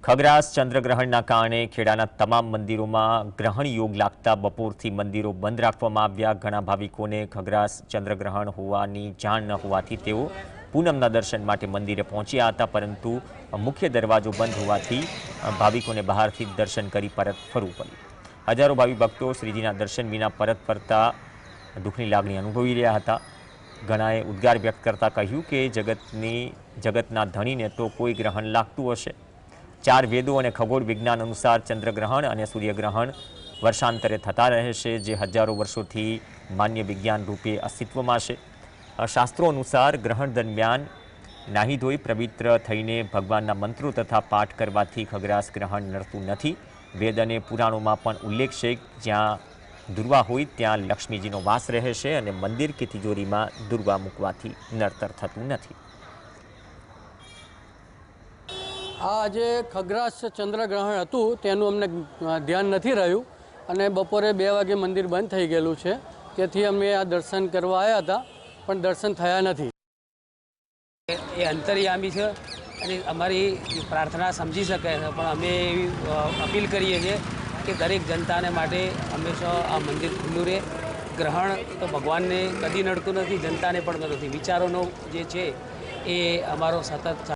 ખગ્રાસ ચંદ્રગ્રહણના કારણે ખેડાના તમામ મંદિરોમાં ગ્રહણ યોગ લાગતા બપોરથી મંદિરો બંધ રાખવામાં આવ્યા। ઘણા ભાવિકોને ખગ્રાસ ચંદ્રગ્રહણ હોવાની જાણ ન હોવાથી તેઓ પૂનમના દર્શન માટે મંદિરે પહોંચ્યા હતા, પરંતુ મુખ્ય દરવાજો બંધ હોવાથી ભાવિકોને બહારથી દર્શન કરી પરત ફરવું પડ્યું। હજારો ભાવિ ભક્તો શ્રીજીના દર્શન વિના પરત ફરતા દુઃખની લાગણી અનુભવી રહ્યા હતા। ઘણાએ ઉદ્ગાર વ્યક્ત કરતા કહ્યું કે જગતના ધણીને તો કોઈ ગ્રહણ લાગતું હશે। 4 વેદો અને ખગોળ વિજ્ઞાન અનુસાર ચંદ્રગ્રહણ અને સૂર્યગ્રહણ વર્ષાંતરે થતા રહેશે, જે હજારો વર્ષોથી માન્ય વિજ્ઞાન રૂપે અસ્તિત્વમાં છે। શાસ્ત્રો અનુસાર ગ્રહણ દરમિયાન નાહી ધોઈ પવિત્ર થઈને ભગવાનના મંત્રો તથા પાઠ કરવાથી ખગ્રાસ ગ્રહણ નડતું નથી। વેદ અને પુરાણોમાં પણ ઉલ્લેખ છે કે જ્યાં દુર્વા હોય ત્યાં લક્ષ્મીજીનો વાસ રહે છે અને મંદિર કે તિજોરીમાં દુર્વા મૂકવાથી નડતર થતું નથી। આજે ખગ્રાસ ચંદ્રગ્રહણ હતું તેનું અમને ધ્યાન નથી રહ્યું અને બપોરે 2 વાગે મંદિર બંધ થઈ ગયેલું છે, તેથી અમે આ દર્શન કરવા આવ્યા હતા પણ દર્શન થયા નથી। એ અંતર્યામી છે અને અમારી પ્રાર્થના સમજી શકે છે, પણ અમે એવી અપીલ કરીએ છીએ કે દરેક જનતાને માટે હંમેશા આ મંદિર ખુલ્લું રહે। ગ્રહણ તો ભગવાનને કદી નડતું નથી, જનતાને પણ નથી। વિચારોનો જે છે એ અમારો સતત